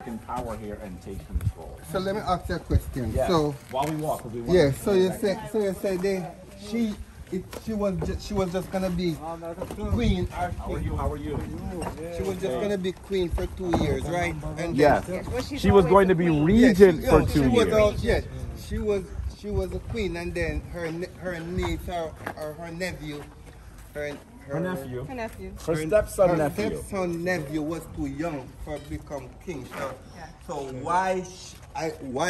in power here and take control. So let me ask you a question. Yeah. So while we walk, yeah. So you said she was just gonna be queen. How are you? She was just gonna be queen for 2 years, right? And yes. She was going to be regent for 2 years. Yes. She was a queen, and then her niece or her nephew, her nephew. Her stepson nephew. Her stepson nephew was too young for become king. So why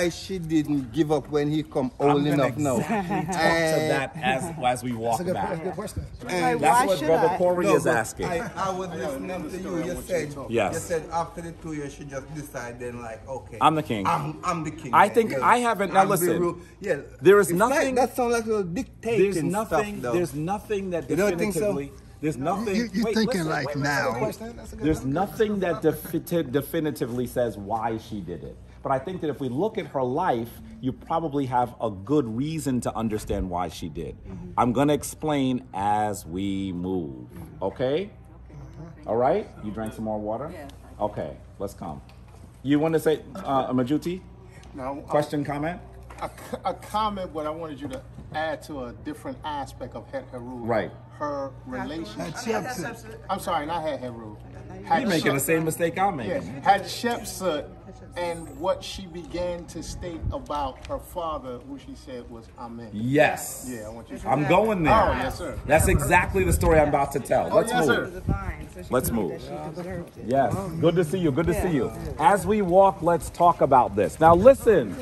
she didn't give up when he come old enough now? Exactly talk to that as we walk back. That's a good question. And that's what Brother Corey is asking. I was listening to you. You said yes. You said after the 2 years she just decided then like okay. I'm the king. I'm the king. I think I haven't. Now listen. There is nothing. That sounds like a dictating. There's nothing. Stuff, there's nothing that definitively. You don't think so? There's nothing. You're thinking like now. There's nothing that definitively says why she did it. But I think that if we look at her life, you probably have a good reason to understand why she did. I'm going to explain as we move. Okay? All right? You drank some more water? Yeah. Okay. Let's come. You want to say, Majuti? No. Question, comment? A comment, but I wanted you to add to a different aspect of Heru. Right. Her relationship. Hatshepsut. I'm sorry, not Heru. You're making the same mistake I'm making. Yeah. Hatshepsut and what she began to state about her father, who she said was Amen. Yes. Yeah, I want you to. I'm going there. Oh, yes, sir. That's exactly the story I'm about to tell. Let's yes, move. sir. Let's move. Yes. Good to see you. Good to see you. As we walk, let's talk about this. Now listen.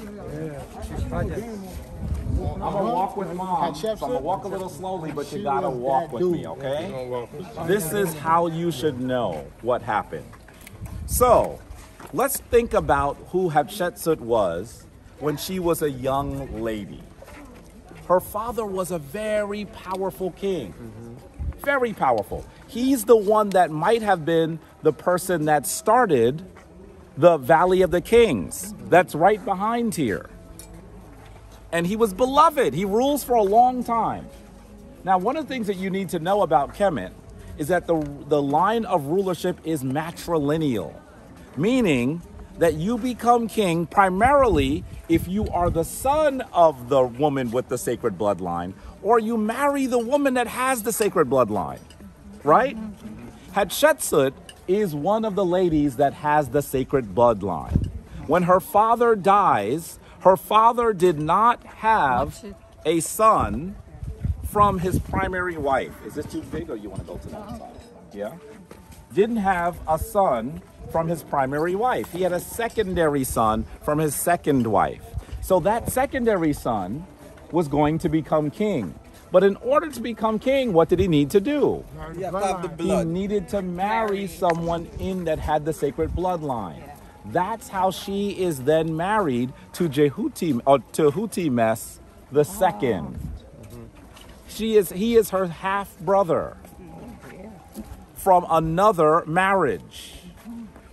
I'm going to walk with Mom, so I'm going to walk a little slowly, but you got to walk with me, okay? This is how you should know what happened. So, let's think about who Hatshepsut was when she was a young lady. Her father was a very powerful king. Very powerful. He's the one that might have been the person that started the Valley of the Kings. That's right behind here. And he was beloved. He rules for a long time. Now, one of the things that you need to know about Kemet is that the line of rulership is matrilineal, meaning that you become king primarily if you are the son of the woman with the sacred bloodline, or you marry the woman that has the sacred bloodline, right? Hatshepsut is one of the ladies that has the sacred bloodline. When her father dies, her father did not have a son from his primary wife. Is this too big or you want to go to the other side? Yeah? Didn't have a son from his primary wife. He had a secondary son from his second wife. So that secondary son was going to become king. But in order to become king, what did he need to do? He needed to marry someone that had the sacred bloodline. That's how she is then married to Tahutimes the second. He is her half brother from another marriage.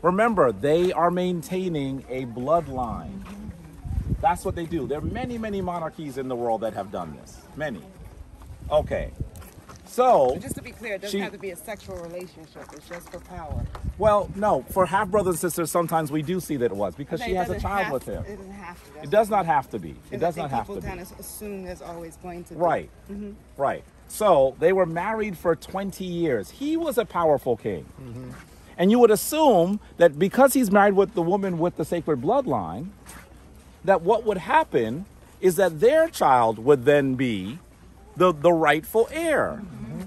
Remember, they are maintaining a bloodline. That's what they do. There are many, many monarchies in the world that have done this. Many. Okay. So, just to be clear, it doesn't have to be a sexual relationship. It's just for power. Well, no. For half brothers and sisters, sometimes we do see that it was because she has a child with him. It doesn't have to. It does not have to be. It does not have to be. People kind of assume there's always going to be. Right. Right. So they were married for 20 years. He was a powerful king. And you would assume that because he's married with the woman with the sacred bloodline, that what would happen is that their child would then be the rightful heir.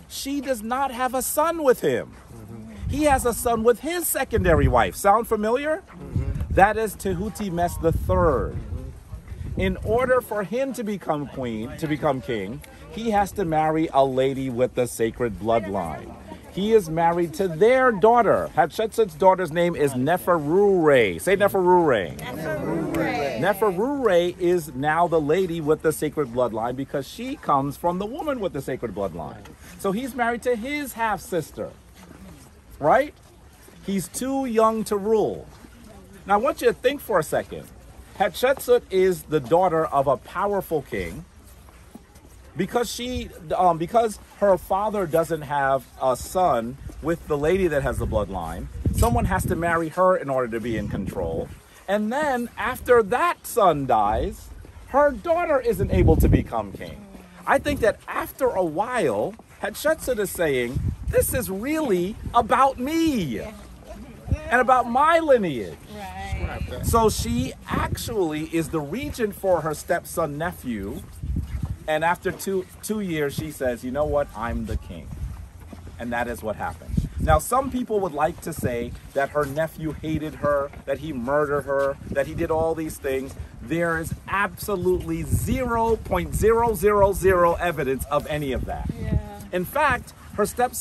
She does not have a son with him. He has a son with his secondary wife. Sound familiar? That is Tahutimes III. In order for him to become king, he has to marry a lady with the sacred bloodline. He is married to their daughter. Hatshepsut's daughter's name is Neferure. Say Neferure. Neferure is now the lady with the sacred bloodline because she comes from the woman with the sacred bloodline. So he's married to his half-sister, right? He's too young to rule. Now I want you to think for a second. Hatshepsut is the daughter of a powerful king. Because her father doesn't have a son with the lady that has the bloodline, someone has to marry her in order to be in control. And then after that son dies, her daughter isn't able to become king. I think that after a while, Hatshepsut is saying, this is really about me and about my lineage. Right. So she actually is the regent for her stepson nephew. And after two years, she says, you know what? I'm the king. And that is what happened. Now, some people would like to say that her nephew hated her, that he murdered her, that he did all these things. There is absolutely 0.000 evidence of any of that. Yeah. In fact, her stepson